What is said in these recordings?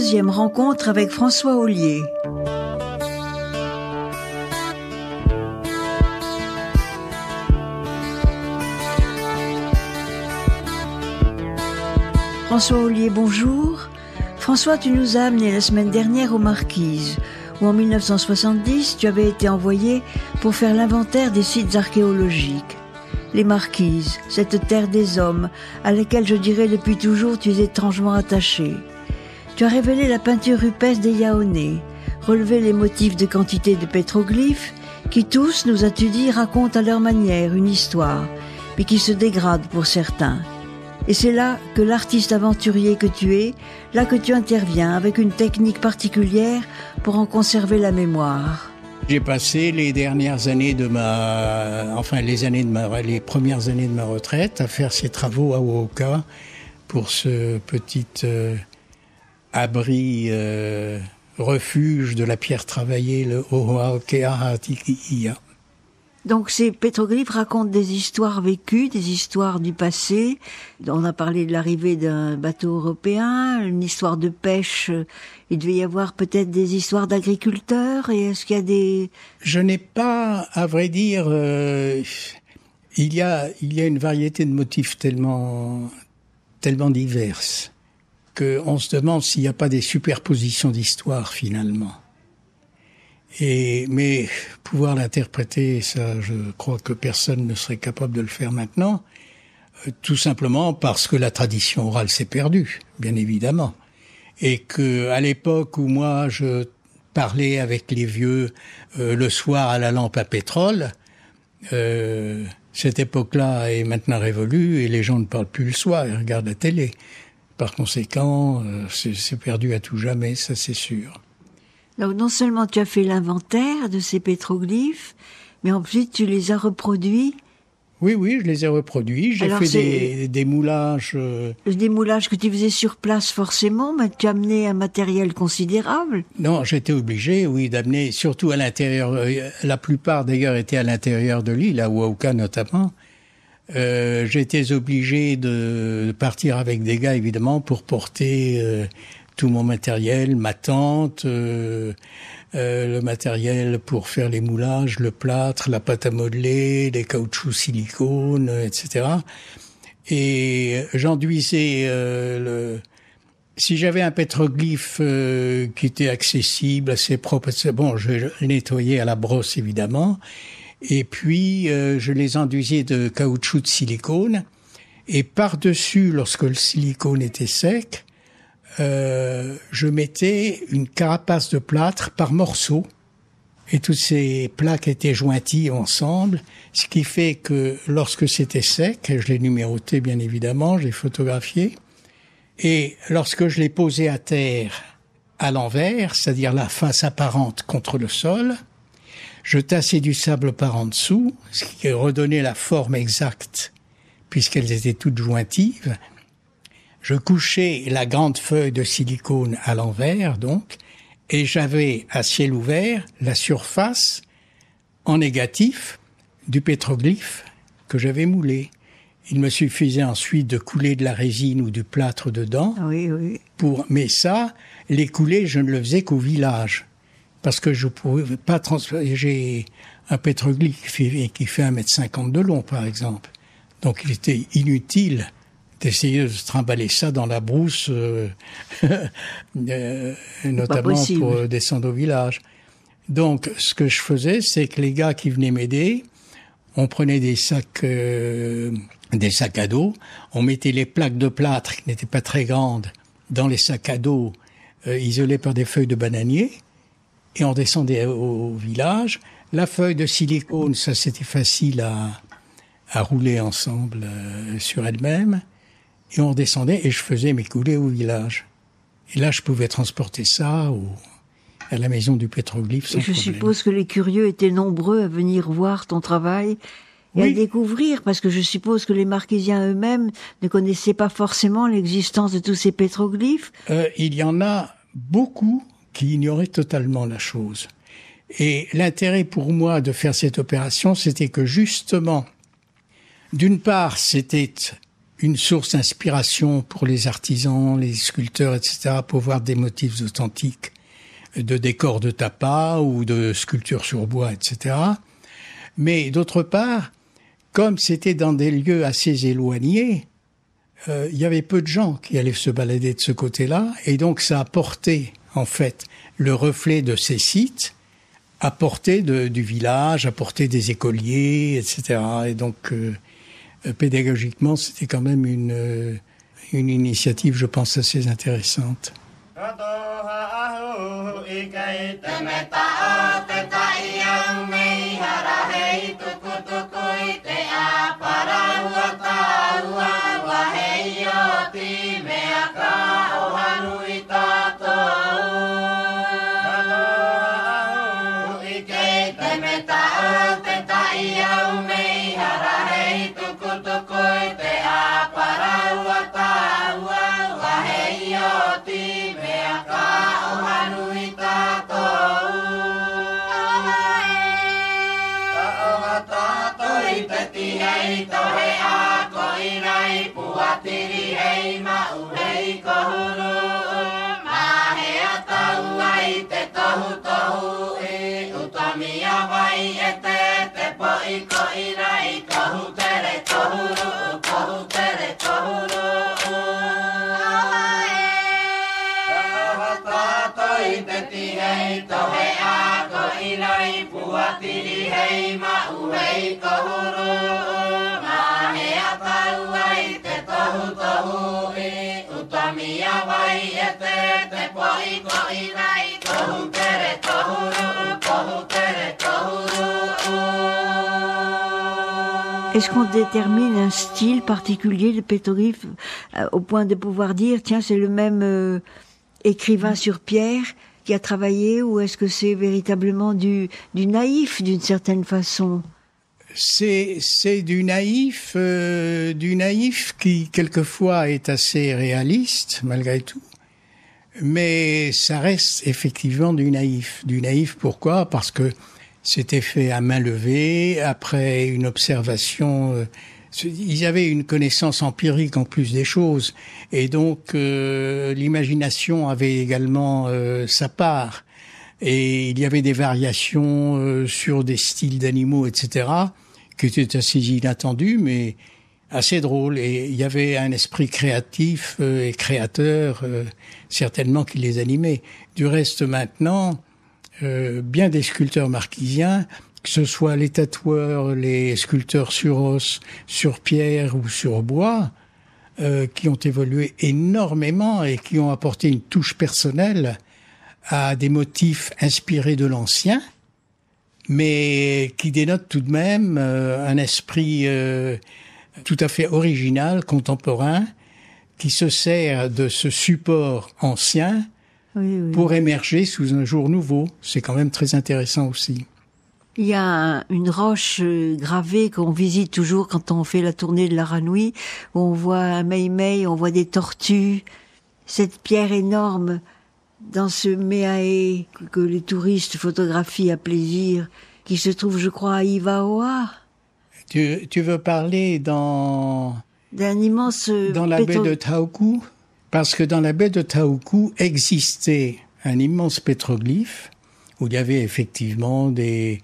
deuxième rencontre avec François Ollier. François Ollier, bonjour. François, tu nous as amené la semaine dernière aux Marquises, où en 1970, tu avais été envoyé pour faire l'inventaire des sites archéologiques. Les Marquises, cette terre des hommes, à laquelle je dirais depuis toujours tu es étrangement attaché. Tu as révélé la peinture rupestre des Yaonais, relevé les motifs de quantité de pétroglyphes, qui tous, nous as-tu dit, racontent à leur manière une histoire, mais qui se dégradent pour certains. Et c'est là que l'artiste aventurier que tu es, là que tu interviens avec une technique particulière pour en conserver la mémoire. J'ai passé les dernières années les premières années de ma retraite à faire ces travaux à Oahuaca pour ce petit abri refuge de la pierre travaillée, le Oahuaca Atiquia. Donc ces pétroglyphes racontent des histoires vécues, des histoires du passé. On a parlé de l'arrivée d'un bateau européen, une histoire de pêche. Il devait y avoir peut-être des histoires d'agriculteurs. Et est-ce qu'il y a des... Je n'ai pas, à vrai dire, il y a une variété de motifs tellement diverses qu'on se demande s'il n'y a pas des superpositions d'histoires finalement. Mais pouvoir l'interpréter, ça, je crois que personne ne serait capable de le faire maintenant, tout simplement parce que la tradition orale s'est perdue, bien évidemment, et que à l'époque où moi je parlais avec les vieux le soir à la lampe à pétrole, cette époque-là est maintenant révolue et les gens ne parlent plus le soir, ils regardent la télé. Par conséquent, c'est perdu à tout jamais, ça c'est sûr. Donc non seulement tu as fait l'inventaire de ces pétroglyphes, mais ensuite tu les as reproduits. Oui, je les ai reproduits. J'ai fait des moulages. Des moulages que tu faisais sur place forcément, mais tu as amené un matériel considérable. Non, j'étais obligé, d'amener, surtout à l'intérieur. La plupart d'ailleurs étaient à l'intérieur de l'île, à Oahuaca notamment. J'étais obligé de partir avec des gars évidemment pour porter tout mon matériel, ma tente, le matériel pour faire les moulages, le plâtre, la pâte à modeler, les caoutchoucs silicone, etc. Et j'enduisais si j'avais un pétroglyphe qui était accessible, assez propre, je le nettoyais à la brosse évidemment, et puis je les enduisais de caoutchouc de silicone, et par-dessus, lorsque le silicone était sec, je mettais une carapace de plâtre par morceau et toutes ces plaques étaient jointies ensemble, ce qui fait que lorsque c'était sec, je l'ai numéroté bien évidemment, j'ai photographié, et lorsque je l'ai posé à terre à l'envers, c'est-à-dire la face apparente contre le sol, je tassais du sable par en dessous, ce qui redonnait la forme exacte puisqu'elles étaient toutes jointives. Je couchais la grande feuille de silicone à l'envers, donc, et j'avais à ciel ouvert la surface en négatif du pétroglyphe que j'avais moulé. Il me suffisait ensuite de couler de la résine ou du plâtre dedans. Oui. Mais ça, les couler, je ne le faisais qu'au village. Parce que je pouvais pas transférer. J'ai un pétroglyphe qui fait 1,50 m de long, par exemple. Donc il était inutile d'essayer de se trimballer ça dans la brousse, notamment pour descendre au village. Donc, ce que je faisais, c'est que les gars qui venaient m'aider, on prenait des sacs à dos, on mettait les plaques de plâtre, qui n'étaient pas très grandes, dans les sacs à dos, isolés par des feuilles de bananier, et on descendait au village. La feuille de silicone, ça c'était facile à rouler ensemble sur elle-même. Et on descendait et je faisais mes coulées au village. Et là, je pouvais transporter ça à la maison du pétroglyphe sans problème. Je suppose que les curieux étaient nombreux à venir voir ton travail et à découvrir, parce que je suppose que les Marquisiens eux-mêmes ne connaissaient pas forcément l'existence de tous ces pétroglyphes. Il y en a beaucoup qui ignoraient totalement la chose. Et l'intérêt pour moi de faire cette opération, c'était que justement, d'une part, c'était une source d'inspiration pour les artisans, les sculpteurs, etc., pour voir des motifs authentiques de décors de tapas ou de sculptures sur bois, etc. Mais d'autre part, comme c'était dans des lieux assez éloignés, il y avait peu de gens qui allaient se balader de ce côté-là, et donc ça apportait, en fait, le reflet de ces sites à portée du village, à portée des écoliers, etc. Et donc, pédagogiquement, c'était quand même une initiative, je pense, assez intéressante. Est-ce qu'on détermine un style particulier de pétroglyphe au point de pouvoir dire, tiens, c'est le même écrivain sur pierre qui a travaillé, ou est-ce que c'est véritablement du naïf d'une certaine façon? C'est du naïf qui quelquefois est assez réaliste malgré tout, mais ça reste effectivement du naïf. Du naïf, pourquoi? Parce que c'était fait à main levée, après une observation. Ils avaient une connaissance empirique en plus des choses, et donc l'imagination avait également sa part. Et il y avait des variations sur des styles d'animaux, etc., qui étaient assez inattendues, mais assez drôles. Et il y avait un esprit créatif et créateur, certainement, qui les animait. Du reste, maintenant, bien des sculpteurs marquisiens, que ce soit les tatoueurs, les sculpteurs sur os, sur pierre ou sur bois, qui ont évolué énormément et qui ont apporté une touche personnelle à des motifs inspirés de l'ancien, mais qui dénotent tout de même un esprit tout à fait original, contemporain, qui se sert de ce support ancien pour émerger sous un jour nouveau. C'est quand même très intéressant aussi. Il y a une roche gravée qu'on visite toujours quand on fait la tournée de la Ranouille, où on voit un mei-mei, on voit des tortues. Cette pierre énorme dans ce Méaé que les touristes photographient à plaisir, qui se trouve, je crois, à Ivaoa. Tu veux parler d'un immense dans la baie de Taoku? Parce que dans la baie de Taoku existait un immense pétroglyphe où il y avait effectivement des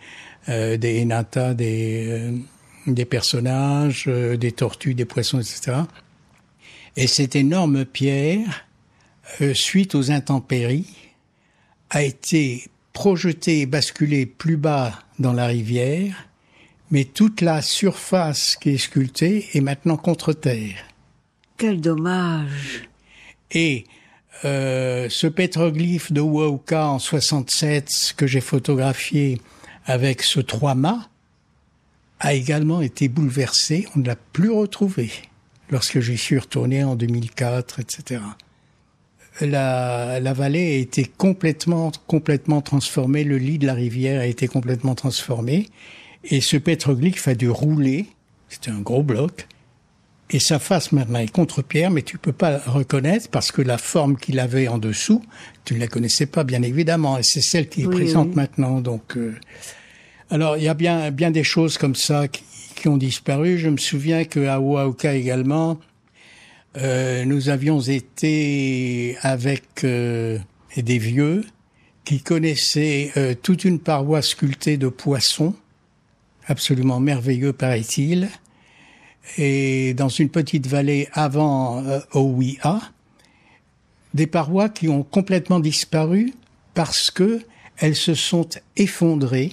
henata, des personnages, des tortues, des poissons, etc. Et cette énorme pierre, suite aux intempéries, a été projetée et basculée plus bas dans la rivière, mais toute la surface qui est sculptée est maintenant contre terre. Quel dommage! Et ce pétroglyphe de Huahuca en 67 que j'ai photographié avec ce 3-mâts a également été bouleversé. On ne l'a plus retrouvé lorsque j'y suis retourné en 2004, etc. La vallée a été complètement transformée. Le lit de la rivière a été complètement transformé. Et ce pétroglyphe a dû rouler. C'était un gros bloc. Et sa face maintenant est contre pierre, mais tu peux pas la reconnaître parce que la forme qu'il avait en dessous, tu ne la connaissais pas, bien évidemment. Et c'est celle qui est présente maintenant. Donc, alors, il y a bien des choses comme ça qui ont disparu. Je me souviens qu'à Huahuca également, nous avions été avec des vieux qui connaissaient toute une paroi sculptée de poissons, absolument merveilleux paraît-il, et dans une petite vallée avant Owiha, des parois qui ont complètement disparu parce que elles se sont effondrées.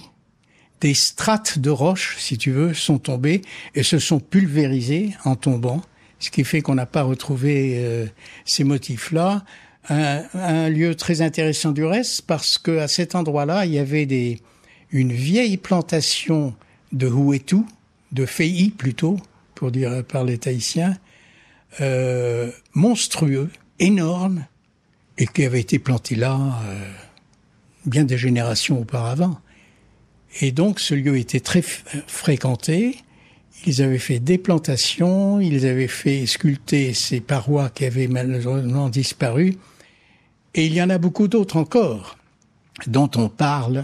Des strates de roches, si tu veux, sont tombées et se sont pulvérisées en tombant, ce qui fait qu'on n'a pas retrouvé ces motifs-là. Un lieu très intéressant du reste, parce que à cet endroit-là, il y avait une vieille plantation de huetu, de fei plutôt, pour dire par les Tahitiens, monstrueux, énorme, et qui avait été planté là bien des générations auparavant. Et donc ce lieu était très fréquenté. Ils avaient fait des plantations, ils avaient fait sculpter ces parois qui avaient malheureusement disparu. Et il y en a beaucoup d'autres encore dont on parle,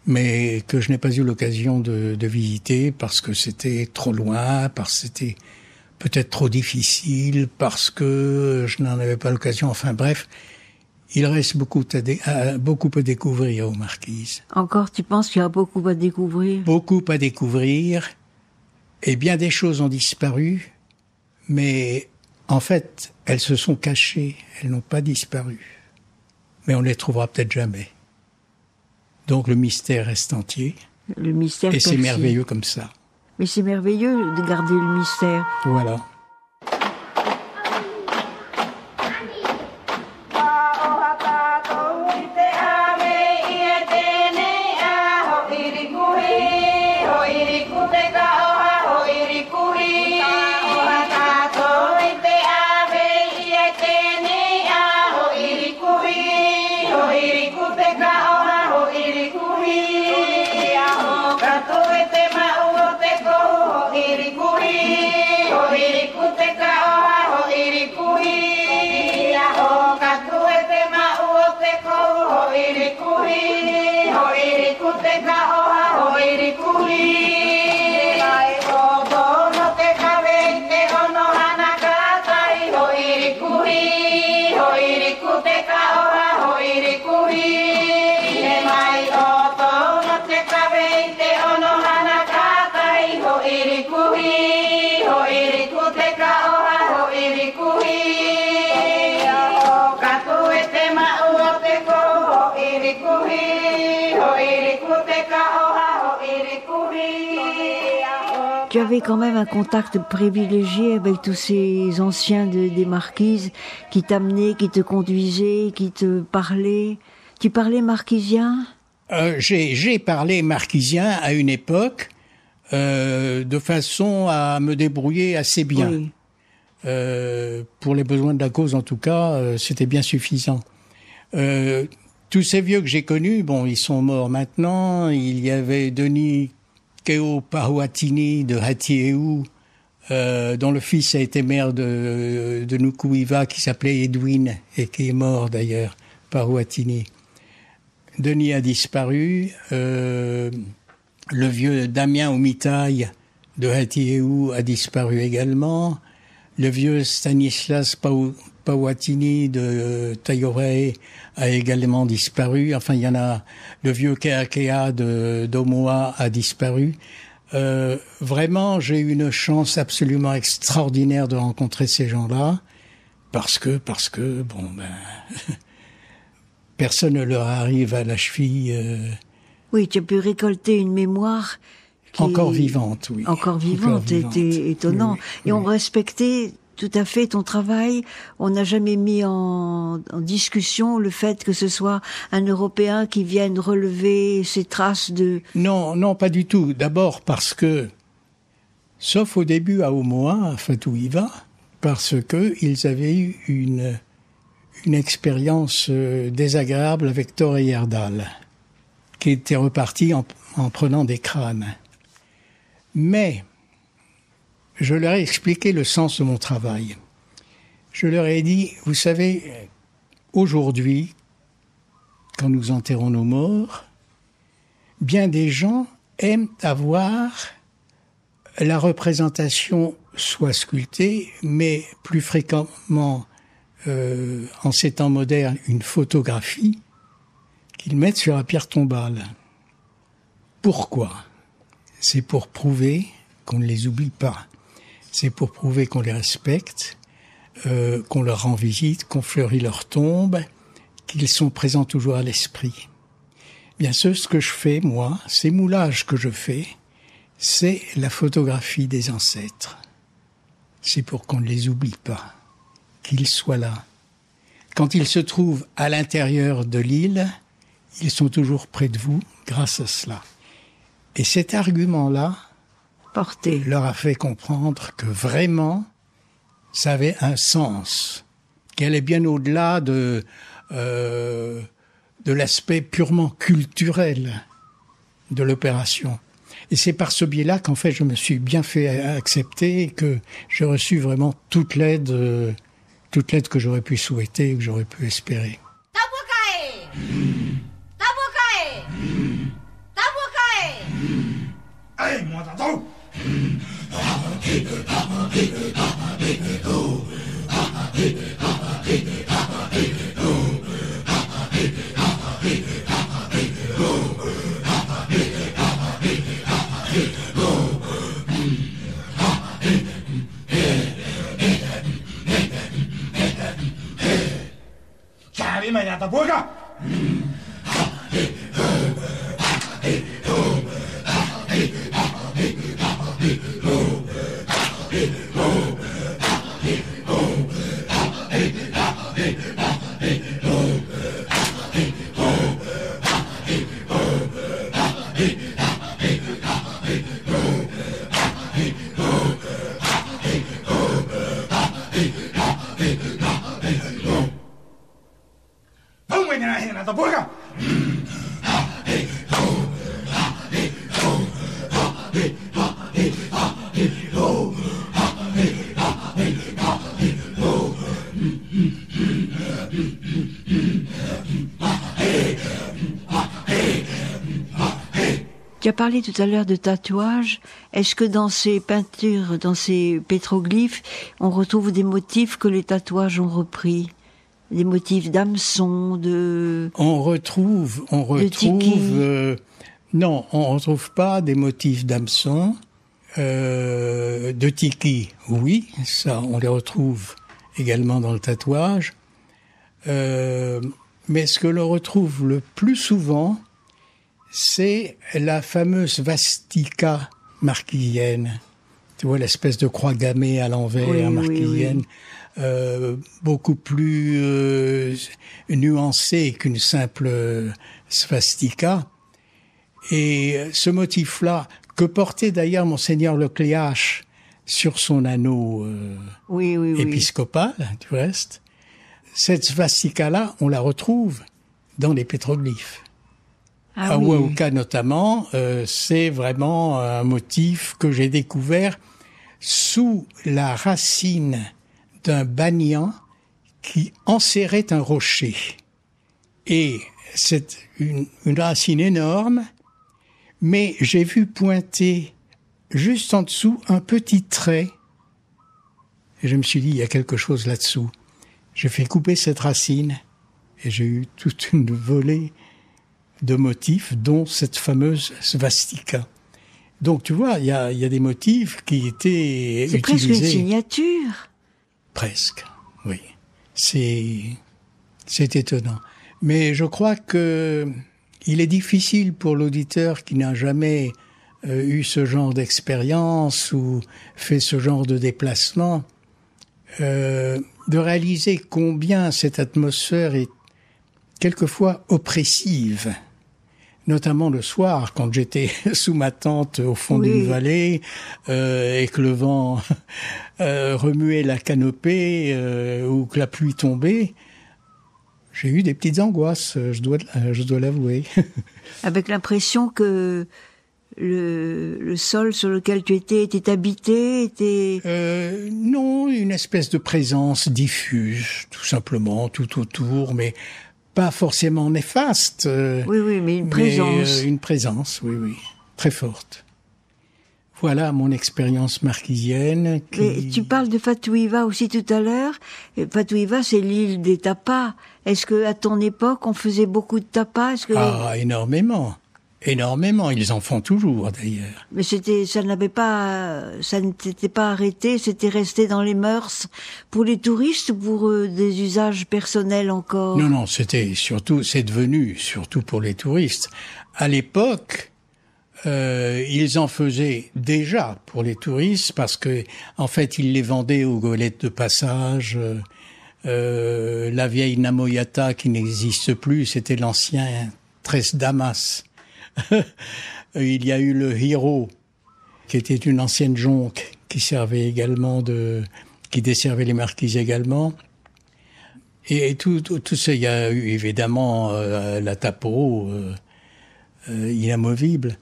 mais que je n'ai pas eu l'occasion de visiter parce que c'était trop loin, parce que c'était peut-être trop difficile, parce que je n'en avais pas l'occasion. Enfin bref, il reste beaucoup à découvrir aux Marquises. Encore, tu penses qu'il y a beaucoup à découvrir? Beaucoup à découvrir, et bien des choses ont disparu, mais en fait, elles se sont cachées, elles n'ont pas disparu. Mais on les trouvera peut-être jamais. Donc le mystère reste entier. Le mystère. Et c'est merveilleux comme ça. Mais c'est merveilleux de garder le mystère. Voilà. Tu avais quand même un contact privilégié avec tous ces anciens des Marquises qui t'amenaient, qui te conduisaient, qui te parlaient. Tu parlais marquisien? J'ai parlé marquisien à une époque, de façon à me débrouiller assez bien. Oui. Pour les besoins de la cause, en tout cas, c'était bien suffisant. Tous ces vieux que j'ai connus, bon, ils sont morts maintenant. Il y avait Denis Keo Pahuatini de Hatieu, dont le fils a été maire de Nukuiva, qui s'appelait Edwin, et qui est mort d'ailleurs, Pahuatini. Denis a disparu. Le vieux Damien Omitai de Hatieu a disparu également. Le vieux Stanislas Pahuatini de Taiorae a également disparu. Enfin, il y en a. Le vieux Keakea d'Omoa a disparu. Vraiment, j'ai eu une chance absolument extraordinaire de rencontrer ces gens-là, parce que bon, personne ne leur arrive à la cheville. Oui, tu as pu récolter une mémoire qui encore vivante, oui. Encore vivante, c'était étonnant. Oui, et on respectait tout à fait ton travail. On n'a jamais mis en discussion le fait que ce soit un Européen qui vienne relever ces traces de... Non, pas du tout. D'abord parce que, sauf au début à Omoa, à Fatouiva, parce que ils avaient eu une expérience désagréable avec Thor et Heyerdahl, qui était reparti en prenant des crânes. Mais je leur ai expliqué le sens de mon travail. Je leur ai dit, vous savez, aujourd'hui, quand nous enterrons nos morts, bien des gens aiment avoir la représentation soit sculpté, mais plus fréquemment, en ces temps modernes, une photographie qu'ils mettent sur la pierre tombale. Pourquoi ? C'est pour prouver qu'on ne les oublie pas. C'est pour prouver qu'on les respecte, qu'on leur rend visite, qu'on fleurit leur tombe, qu'ils sont présents toujours à l'esprit. Bien sûr, ce que je fais, moi, ces moulages que je fais, c'est la photographie des ancêtres. C'est pour qu'on ne les oublie pas, qu'ils soient là. Quand ils se trouvent à l'intérieur de l'île, ils sont toujours près de vous grâce à cela. Et cet argument-là leur a fait comprendre que vraiment, ça avait un sens, qu'elle est bien au-delà de l'aspect purement culturel de l'opération. Et c'est par ce biais-là qu'en fait, je me suis bien fait accepter et que j'ai reçu vraiment toute l'aide que j'aurais pu souhaiter, que j'aurais pu espérer. Tu as parlé tout à l'heure de tatouage. Est-ce que dans ces peintures, dans ces pétroglyphes, on retrouve des motifs que les tatouages ont repris ? Des motifs d'hameçon, On retrouve. Non, on retrouve pas des motifs d'hameçon. De tiki, oui, ça, on les retrouve également dans le tatouage. Mais ce que l'on retrouve le plus souvent, c'est la fameuse svastika marquisienne. Tu vois, l'espèce de croix gammée à l'envers, marquisienne, beaucoup plus nuancée qu'une simple svastika. Et ce motif-là, que portait d'ailleurs Monseigneur Lecléache sur son anneau épiscopal, du reste, cette svastika-là, on la retrouve dans les pétroglyphes. À Huahuca notamment, c'est vraiment un motif que j'ai découvert sous la racine d'un banyan qui enserrait un rocher. Et c'est une racine énorme, mais j'ai vu pointer juste en dessous un petit trait. Et je me suis dit, il y a quelque chose là-dessous. J'ai fait couper cette racine et j'ai eu toute une volée de motifs, dont cette fameuse svastika. Donc, tu vois, il y a des motifs qui étaient utilisés. C'est presque une signature. Presque, oui. C'est étonnant. Mais je crois que il est difficile pour l'auditeur qui n'a jamais eu ce genre d'expérience ou fait ce genre de déplacement de réaliser combien cette atmosphère est quelquefois oppressive. Notamment le soir, quand j'étais sous ma tente au fond d'une vallée et que le vent remuait la canopée ou que la pluie tombait, j'ai eu des petites angoisses, je dois l'avouer. Avec l'impression que le sol sur lequel tu étais était habité, Non, une espèce de présence diffuse, tout simplement, tout autour, mais pas forcément néfaste. Oui, mais une présence. Une présence, oui, très forte. Voilà mon expérience marquisienne. Mais tu parles de Fatouiva aussi tout à l'heure. Et Fatouiva, c'est l'île des tapas. Est-ce que à ton époque, on faisait beaucoup de tapas? Ah, énormément. Énormément. Ils en font toujours, d'ailleurs. Mais ça ne s'était pas arrêté, c'était resté dans les mœurs pour les touristes ou pour des usages personnels encore? Non, c'est devenu surtout pour les touristes. À l'époque, ils en faisaient déjà pour les touristes parce que, en fait, ils les vendaient aux goélettes de passage. La vieille Namoyata qui n'existe plus, c'était l'ancien Tres Damas. Il y a eu le Hiro, qui était une ancienne jonque qui servait également qui desservait les marquises également. Et tout ça, il y a eu évidemment la Tapo, inamovible.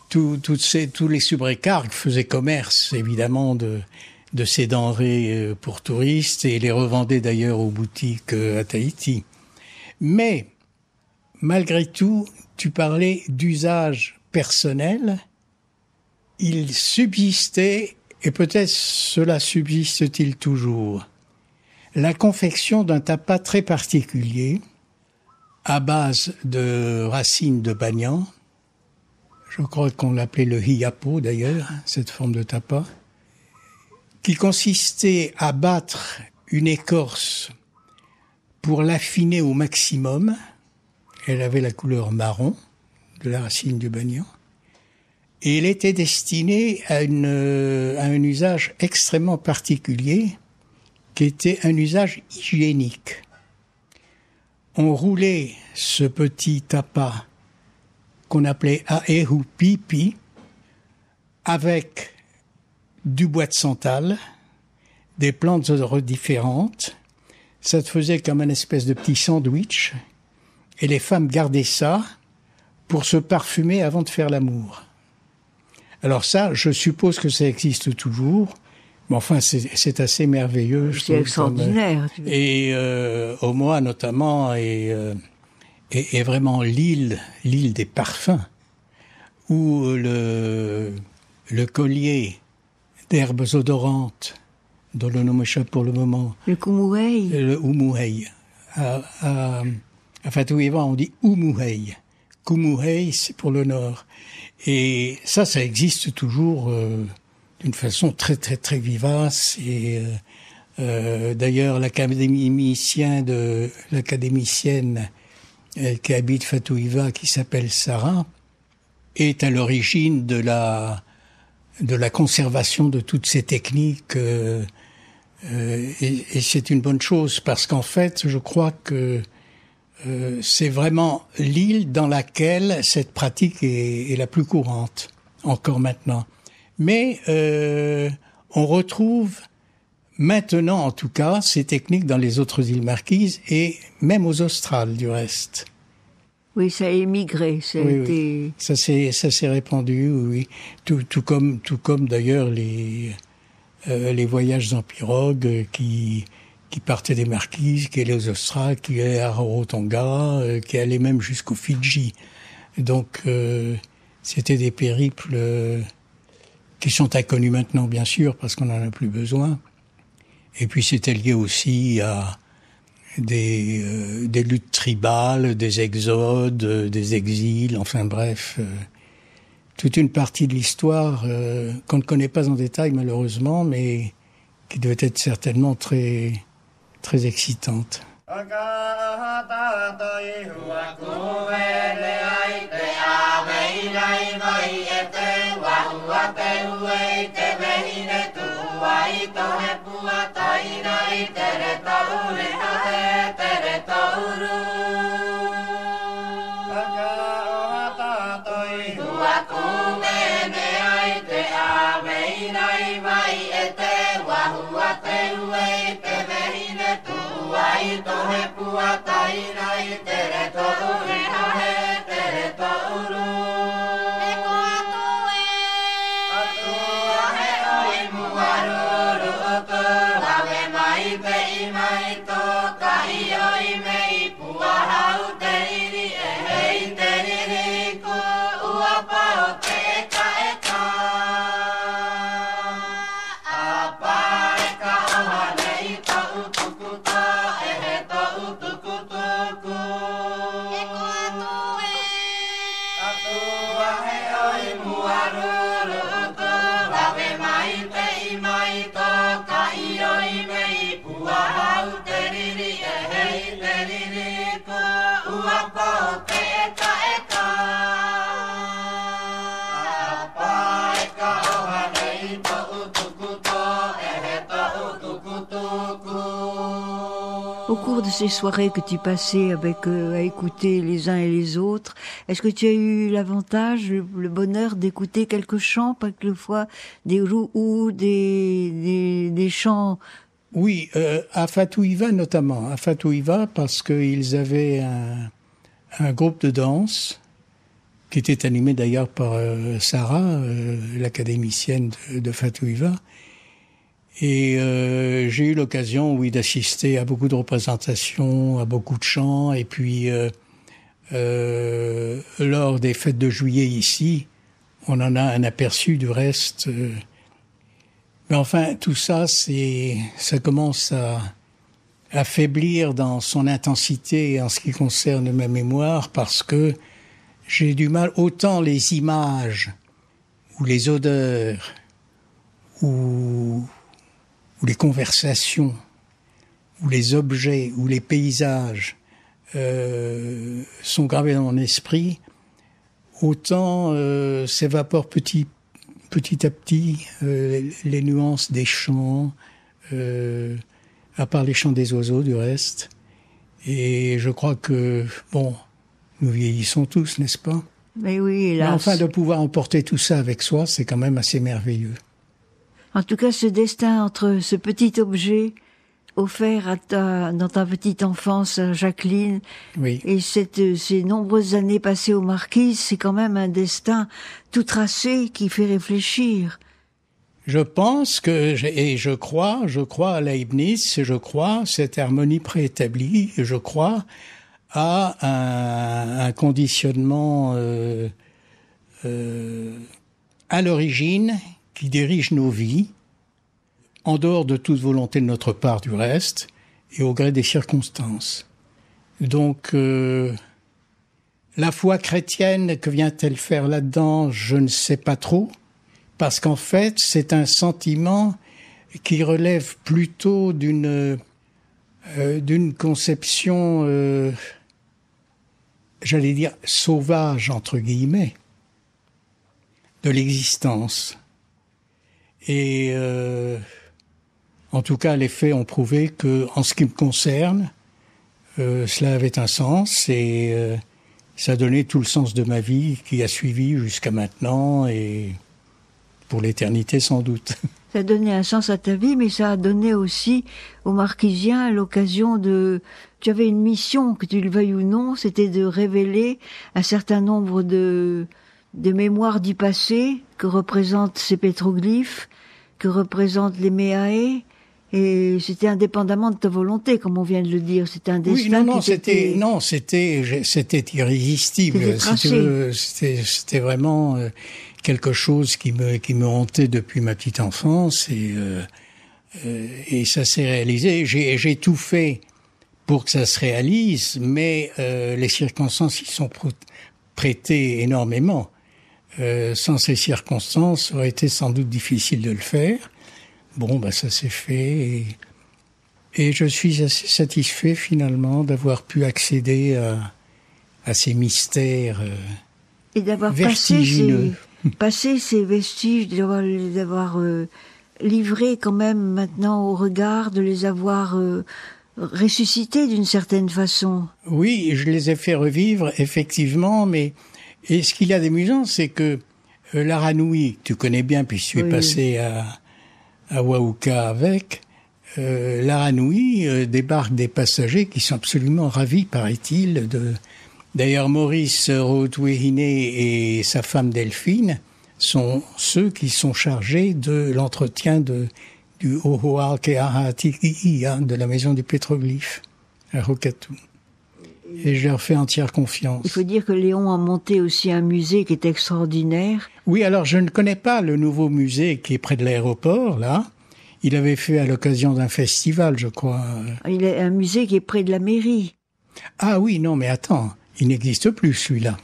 Tous les subrécargues faisaient commerce, évidemment, de ces denrées pour touristes et les revendaient d'ailleurs aux boutiques à Tahiti. Mais, malgré tout, tu parlais d'usage personnel. Il subsistait, et peut-être cela subsiste-t-il toujours, la confection d'un tapa très particulier, à base de racines de banyan. Je crois qu'on l'appelait le hiapo d'ailleurs, cette forme de tapa, qui consistait à battre une écorce pour l'affiner au maximum. Elle avait la couleur marron de la racine du banyan. Et elle était destinée à un usage extrêmement particulier, qui était un usage hygiénique. On roulait ce petit tapa qu'on appelait aehu pipi avec du bois de santal, des plantes différentes. Ça te faisait comme une espèce de petit sandwich. Et les femmes gardaient ça pour se parfumer avant de faire l'amour. Alors ça, je suppose que ça existe toujours. Mais enfin, c'est assez merveilleux. C'est extraordinaire. Et Omoa, notamment, est vraiment l'île des parfums, où le collier d'herbes odorantes, dont le nom m'échappe pour le moment. Le kumuhei. Le umuhei. À Fatouiva, on dit umuhei. Kumuhei, c'est pour le nord. Et ça existe toujours d'une façon très, très, très vivace. Et d'ailleurs, l'académicienne qui habite Fatouiva, qui s'appelle Sarah, est à l'origine de la conservation de toutes ces techniques. Et c'est une bonne chose, parce qu'en fait, je crois que c'est vraiment l'île dans laquelle cette pratique est la plus courante, encore maintenant. Mais on retrouve maintenant, en tout cas, ces techniques dans les autres îles Marquises et même aux Australes, du reste. Oui, ça a émigré. Oui. Ça s'est répandu, oui. Tout comme d'ailleurs les voyages en pirogue qui partaient des Marquises, qui allaient aux Australes, qui allaient à Rarotonga, qui allaient même jusqu'aux Fidji. Donc, c'était des périples qui sont inconnus maintenant, bien sûr, parce qu'on n'en a plus besoin. Et puis, c'était lié aussi à des luttes tribales, des exodes, des exils, enfin bref, toute une partie de l'histoire qu'on ne connaît pas en détail, malheureusement, mais qui devait être certainement très très excitante. Au cours de ces soirées que tu passais à écouter les uns et les autres, est-ce que tu as eu l'avantage, le bonheur d'écouter quelques chants, quelquefois des roux des chants? Oui, à Fatouiva notamment. À Fatouiva parce qu'ils avaient un groupe de danse qui était animé d'ailleurs par Sarah, l'académicienne de Fatouiva. Et j'ai eu l'occasion, oui, d'assister à beaucoup de représentations, à beaucoup de chants. Et puis, lors des fêtes de juillet ici, on en a un aperçu du reste. Mais enfin, tout ça, ça commence à affaiblir dans son intensité en ce qui concerne ma mémoire, parce que j'ai du mal, autant les images, ou les odeurs, ou les conversations, ou les objets, ou les paysages sont gravés dans mon esprit, autant s'évaporent petit à petit les nuances des chants, à part les chants des oiseaux du reste. Et je crois que, bon, nous vieillissons tous, n'est-ce pas? Mais oui, hélas. Mais enfin, de pouvoir emporter tout ça avec soi, c'est quand même assez merveilleux. En tout cas, ce destin entre ce petit objet offert dans ta petite enfance, Jacqueline, oui, et ces nombreuses années passées aux Marquises, c'est quand même un destin tout tracé qui fait réfléchir. Je pense je crois à Leibniz, je crois à cette harmonie préétablie, je crois à un conditionnement à l'origine qui dirige nos vies, en dehors de toute volonté de notre part du reste, et au gré des circonstances. Donc, la foi chrétienne, que vient-elle faire là-dedans, je ne sais pas trop, parce qu'en fait, c'est un sentiment qui relève plutôt d'une conception, j'allais dire, sauvage, entre guillemets, de l'existence. Et en tout cas, les faits ont prouvé que, en ce qui me concerne, cela avait un sens et ça a donné tout le sens de ma vie qui a suivi jusqu'à maintenant et pour l'éternité sans doute. Ça a donné un sens à ta vie, mais ça a donné aussi aux Marquisiens l'occasion de... Tu avais une mission, que tu le veuilles ou non, c'était de révéler un certain nombre de mémoires du passé que représentent ces pétroglyphes, que représentent les Méae, et c'était indépendamment de ta volonté, comme on vient de le dire. C'était un destin c'était irrésistible. C'était vraiment quelque chose qui me hantait depuis ma petite enfance, et ça s'est réalisé. J'ai tout fait pour que ça se réalise, mais les circonstances y sont prêtées énormément. Sans ces circonstances, ça aurait été sans doute difficile de le faire. Bon, ça s'est fait et je suis assez satisfait finalement d'avoir pu accéder à ces mystères et d'avoir vertigineux. Passé ces vestiges, d'avoir livrés quand même maintenant au regard, de les avoir ressuscités d'une certaine façon. Oui, je les ai fait revivre effectivement, mais et ce qu'il y a d'amusant, c'est que l'Aranui, tu connais bien puisque tu es passé à Waouka avec, l'Aranui débarque des passagers qui sont absolument ravis, paraît-il. D'ailleurs, Maurice Rotuehine et sa femme Delphine sont ceux qui sont chargés de l'entretien du Ohoalkeahatiki, de la maison du pétroglyphe à Rokatu. Et je leur fais entière confiance. Il faut dire que Léon a monté aussi un musée qui est extraordinaire. Oui, alors je ne connais pas le nouveau musée qui est près de l'aéroport, là. Il avait fait à l'occasion d'un festival, je crois. Il est un musée qui est près de la mairie. Ah oui, non, mais attends, il n'existe plus celui-là.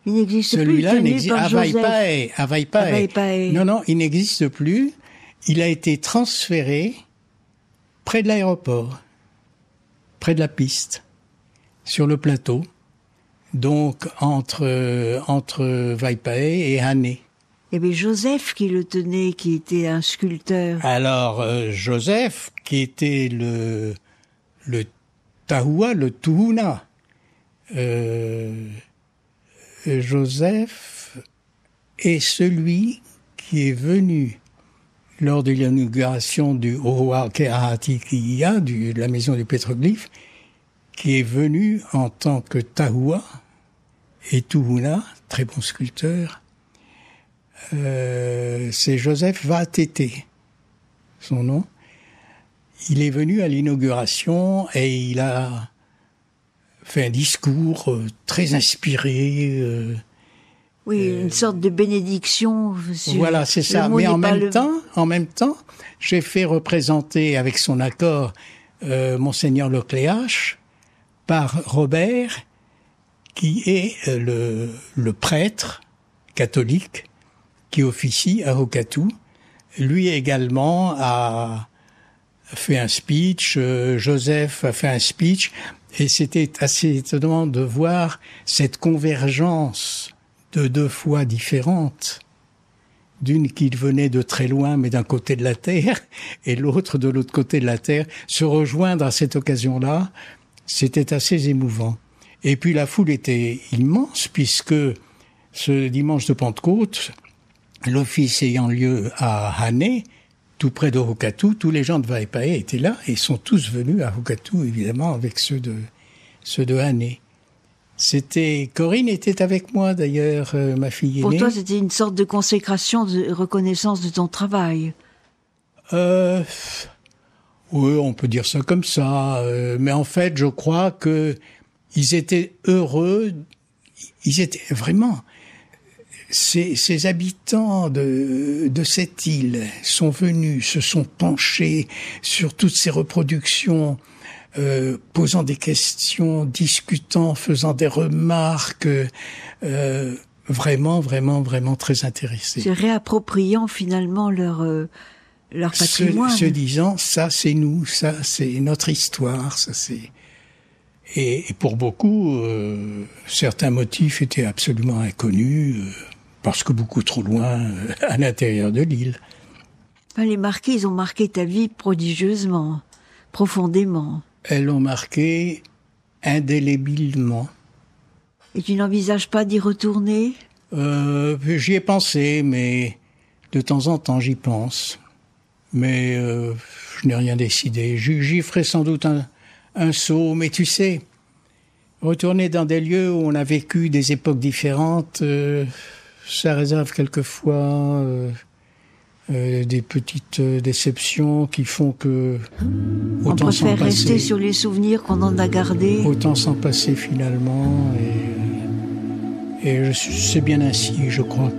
Il n'existe plus, Celui-là tenu n'existe par Joseph. Havaipae. Non, il n'existe plus. Il a été transféré près de l'aéroport, près de la piste, sur le plateau, donc entre Vaipae et Hane. Il y avait Joseph qui le tenait, qui était un sculpteur. Alors, Joseph, qui était le Tahua, le Tuhuna. Joseph est celui qui est venu lors de l'inauguration du Ohuakeahatikia, de la maison du pétroglyphe, qui est venu en tant que Tahua et Tuhuna, très bon sculpteur. C'est Joseph Vatete, son nom. Il est venu à l'inauguration et il a fait un discours très inspiré. Oui, une sorte de bénédiction. Voilà, c'est ça. Mais en même temps, j'ai fait représenter avec son accord Monseigneur Lecléache par Robert, qui est le prêtre catholique qui officie à Hokatu. Lui également a fait un speech, Joseph a fait un speech, et c'était assez étonnant de voir cette convergence de deux foi différentes, d'une qui venait de très loin mais d'un côté de la terre, et l'autre de l'autre côté de la terre, se rejoindre à cette occasion-là, c'était assez émouvant. Et puis la foule était immense, puisque ce dimanche de Pentecôte, l'office ayant lieu à Hane, tout près de Hokatu, tous les gens de Vaipae étaient là, et sont tous venus à Hokatu, évidemment, avec ceux de Hane. Corinne était avec moi, d'ailleurs, ma fille aînée. Pour toi, c'était une sorte de consécration, de reconnaissance de ton travail. Oui, on peut dire ça comme ça. Mais en fait, je crois que ils étaient heureux. Ils étaient vraiment... Ces habitants de cette île sont venus, se sont penchés sur toutes ces reproductions, posant des questions, discutant, faisant des remarques, vraiment très intéressés. Se réappropriant finalement leur patrimoine. Se disant, ça c'est nous, ça c'est notre histoire, ça c'est... Et pour beaucoup, certains motifs étaient absolument inconnus, parce que beaucoup trop loin à l'intérieur de l'île. Les marquises ont marqué ta vie prodigieusement, profondément. Elles l'ont marqué indélébilement. Et tu n'envisages pas d'y retourner ? J'y ai pensé, mais de temps en temps j'y pense. Mais je n'ai rien décidé. J'y ferai sans doute un saut, mais tu sais, retourner dans des lieux où on a vécu des époques différentes... ça réserve quelquefois des petites déceptions qui font que... On préfère rester sur les souvenirs qu'on en a gardés. Autant s'en passer finalement. Et c'est bien ainsi, je crois.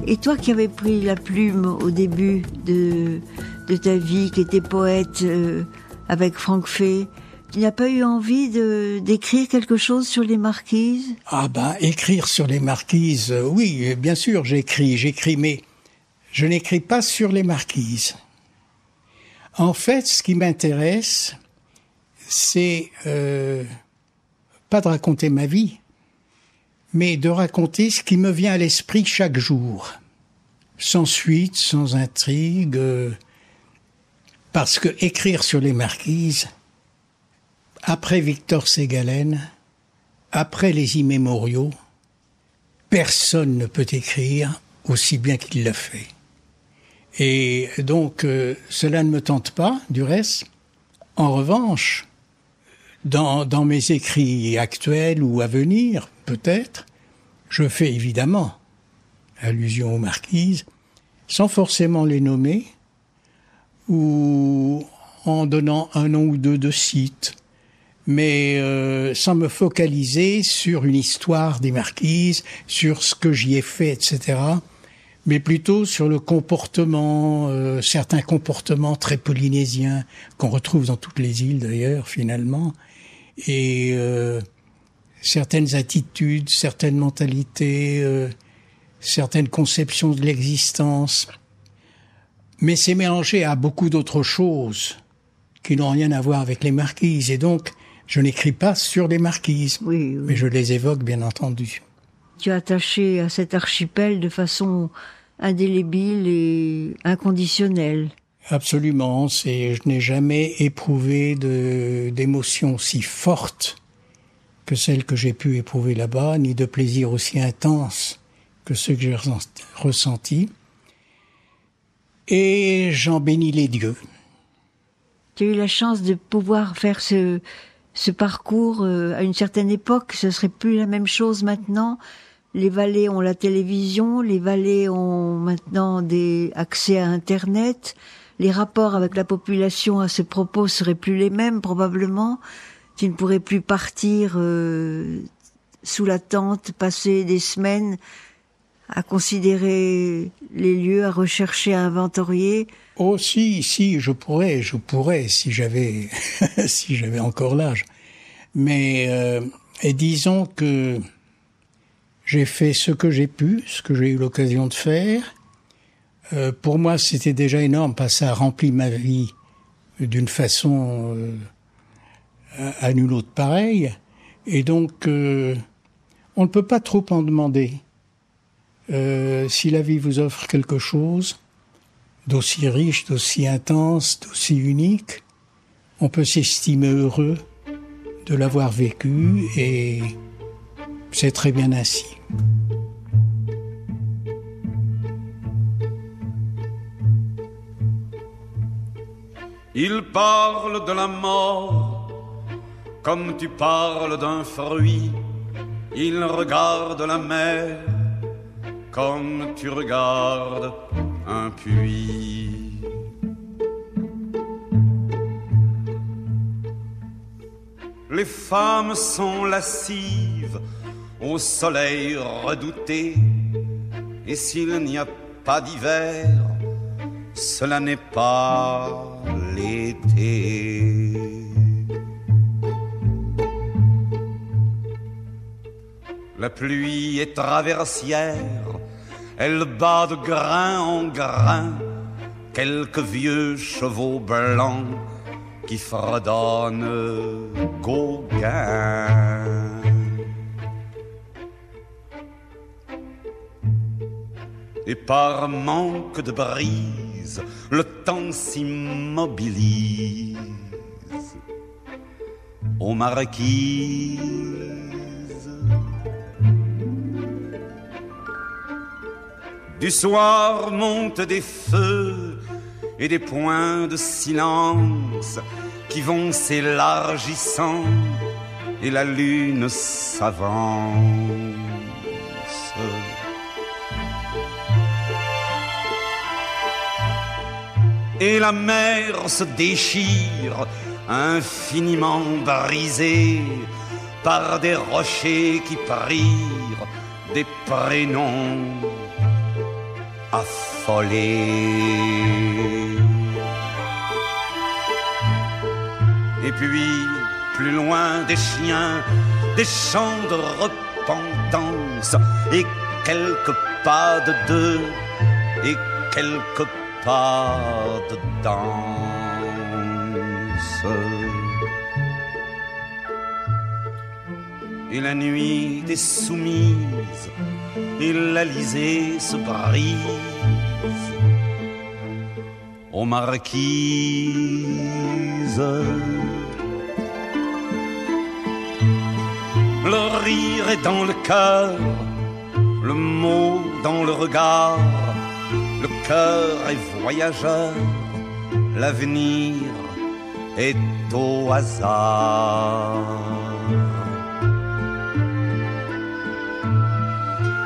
Et toi qui avais pris la plume au début de ta vie, qui était poète avec Franck Fay, tu n'as pas eu envie d'écrire quelque chose sur les Marquises? Ah ben, écrire sur les Marquises, oui, bien sûr, j'écris, mais je n'écris pas sur les Marquises. En fait, ce qui m'intéresse, c'est pas de raconter ma vie, mais de raconter ce qui me vient à l'esprit chaque jour, sans suite, sans intrigue, parce que écrire sur les Marquises, après Victor Ségalen, après les immémoriaux, personne ne peut écrire aussi bien qu'il l'a fait. Et donc, cela ne me tente pas, du reste. En revanche, dans mes écrits actuels ou à venir, peut-être, je fais évidemment allusion aux Marquises, sans forcément les nommer, ou en donnant un nom ou deux de sites, mais sans me focaliser sur une histoire des Marquises, sur ce que j'y ai fait, etc., mais plutôt sur le comportement, certains comportements très polynésiens, qu'on retrouve dans toutes les îles d'ailleurs, finalement, et certaines attitudes, certaines mentalités, certaines conceptions de l'existence. Mais c'est mélangé à beaucoup d'autres choses qui n'ont rien à voir avec les Marquises. Et donc, je n'écris pas sur les Marquises, oui. Mais je les évoque, bien entendu. Tu es attaché à cet archipel de façon indélébile et inconditionnelle. Absolument. Je n'ai jamais éprouvé d'émotions si fortes que celles que j'ai pu éprouver là-bas, ni de plaisir aussi intense que ceux que j'ai ressentis. Et j'en bénis les dieux. Tu as eu la chance de pouvoir faire ce parcours à une certaine époque. Ce serait plus la même chose maintenant. Les Valais ont la télévision, les Valais ont maintenant accès à Internet. Les rapports avec la population à ce propos seraient plus les mêmes, probablement. Tu ne pourrais plus partir sous la tente, passer des semaines à considérer les lieux, à rechercher, à inventorier. Oh, si, je pourrais, si j'avais, si j'avais encore l'âge. Mais, disons que j'ai fait ce que j'ai pu, ce que j'ai eu l'occasion de faire. Pour moi, c'était déjà énorme parce que ça a rempli ma vie d'une façon à nulle autre pareille. Et donc, on ne peut pas trop en demander. Si la vie vous offre quelque chose d'aussi riche, d'aussi intense, d'aussi unique, on peut s'estimer heureux de l'avoir vécu et c'est très bien ainsi. Il parle de la mort comme tu parles d'un fruit. Il regarde la mer comme tu regardes un puits. Les femmes sont lascives au soleil redouté, et s'il n'y a pas d'hiver, cela n'est pas l'été. La pluie est traversière, elle bat de grain en grain quelques vieux chevaux blancs qui fredonnent Gauguin. Et par manque de brise, le temps s'immobilise aux marquises. Du soir montent des feux et des points de silence qui vont s'élargissant et la lune s'avance. Et la mer se déchire, infiniment brisée par des rochers qui prirent des prénoms affolés. Et puis, plus loin des chiens, des chants de repentance, et quelques pas de deux, et quelques pas de danse. Et la nuit est soumise, et l'Alizé se brise aux marquises. Le rire est dans le cœur, le mot dans le regard. Le cœur est voyageur, l'avenir est au hasard.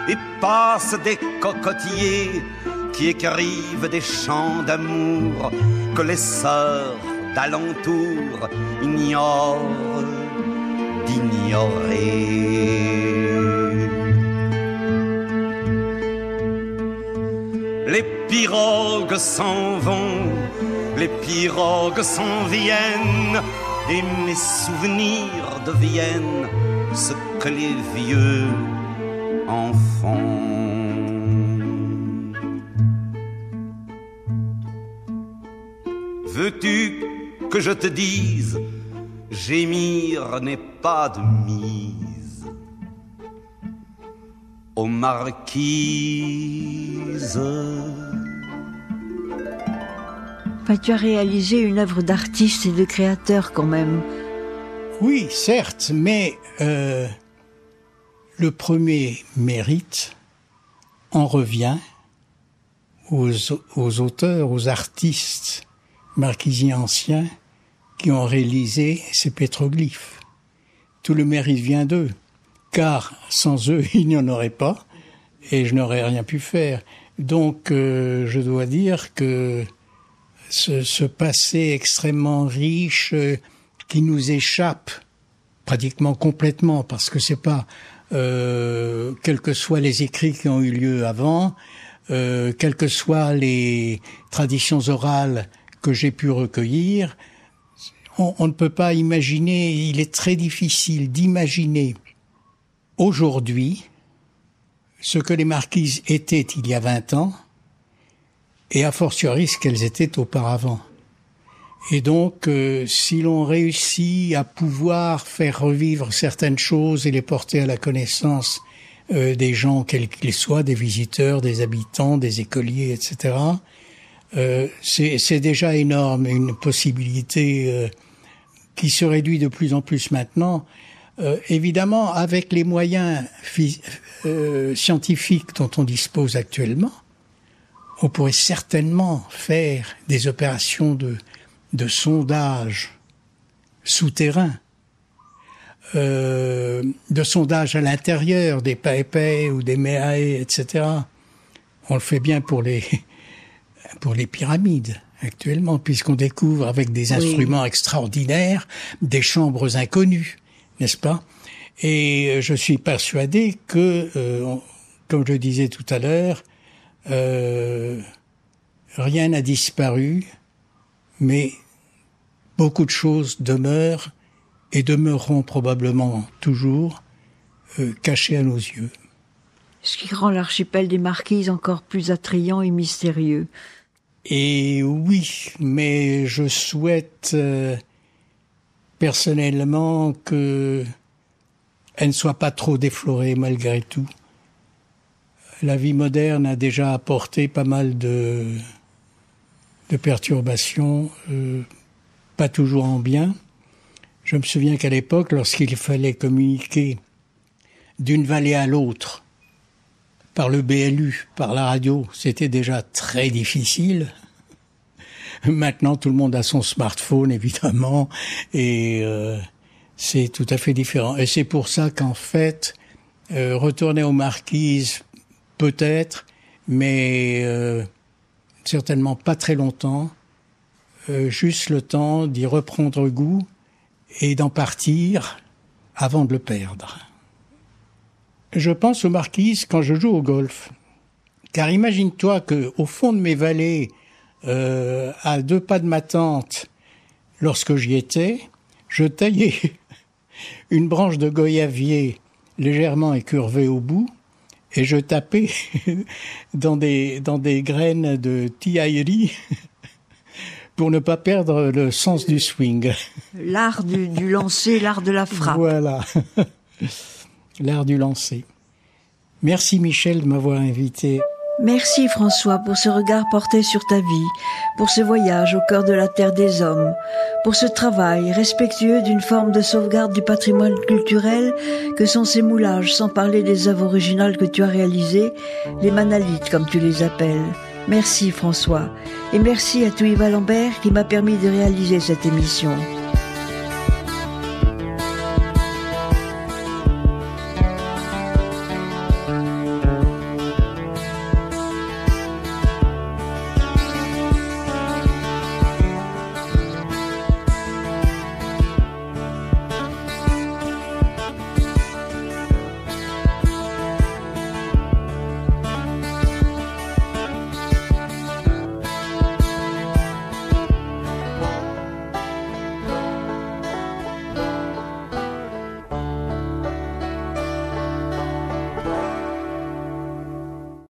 Et passent des cocotiers qui écrivent des chants d'amour que les sœurs d'alentour ignorent d'ignorer. Les pirogues s'en vont, les pirogues s'en viennent, et mes souvenirs deviennent ce que les vieux en font. Veux-tu que je te dise, gémir n'est pas de mise aux marquises. Enfin, tu as réalisé une œuvre d'artiste et de créateur quand même. Oui, certes, mais le premier mérite en revient aux auteurs, aux artistes marquisiens anciens qui ont réalisé ces pétroglyphes. Tout le mérite vient d'eux, car sans eux, il n'y en aurait pas, et je n'aurais rien pu faire. Donc, je dois dire que ce passé extrêmement riche qui nous échappe pratiquement complètement, parce que c'est pas, quels que soient les écrits qui ont eu lieu avant, quelles que soient les traditions orales que j'ai pu recueillir, on ne peut pas imaginer, il est très difficile d'imaginer aujourd'hui ce que les marquises étaient il y a 20 ans, et a fortiori ce qu'elles étaient auparavant. Et donc, si l'on réussit à pouvoir faire revivre certaines choses et les porter à la connaissance des gens, quels qu'ils soient, des visiteurs, des habitants, des écoliers, etc., c'est déjà énorme, une possibilité qui se réduit de plus en plus maintenant. Évidemment, avec les moyens scientifiques dont on dispose actuellement, on pourrait certainement faire des opérations de de sondages souterrains, de sondages à l'intérieur des Paepé ou des Meae, etc. On le fait bien pour les pyramides actuellement, puisqu'on découvre avec des instruments extraordinaires des chambres inconnues, n'est-ce pas? Et je suis persuadé que, comme je disais tout à l'heure, rien n'a disparu, mais beaucoup de choses demeurent et demeureront probablement toujours cachées à nos yeux. Ce qui rend l'archipel des Marquises encore plus attrayant et mystérieux. Et oui, mais je souhaite personnellement que elle ne soit pas trop déflorée malgré tout. La vie moderne a déjà apporté pas mal de perturbations, pas toujours en bien. Je me souviens qu'à l'époque, lorsqu'il fallait communiquer d'une vallée à l'autre, par le BLU, par la radio, c'était déjà très difficile. Maintenant, tout le monde a son smartphone, évidemment, et c'est tout à fait différent. Et c'est pour ça qu'en fait, retourner aux Marquises, peut-être, mais certainement pas très longtemps, juste le temps d'y reprendre goût et d'en partir avant de le perdre. Je pense aux Marquises quand je joue au golf. Car imagine-toi que au fond de mes vallées, à 2 pas de ma tente, lorsque j'y étais, je taillais une branche de goyavier légèrement écurvée au bout et je tapais dans des graines de tiaïri pour ne pas perdre le sens du swing. L'art du lancer, l'art de la frappe. Voilà. L'art du lancer. Merci Michel de m'avoir invité. Merci François pour ce regard porté sur ta vie, pour ce voyage au cœur de la terre des hommes, pour ce travail respectueux d'une forme de sauvegarde du patrimoine culturel que sont ces moulages, sans parler des œuvres originales que tu as réalisées, les manalites comme tu les appelles. Merci François, et merci à Touiva Lambert qui m'a permis de réaliser cette émission.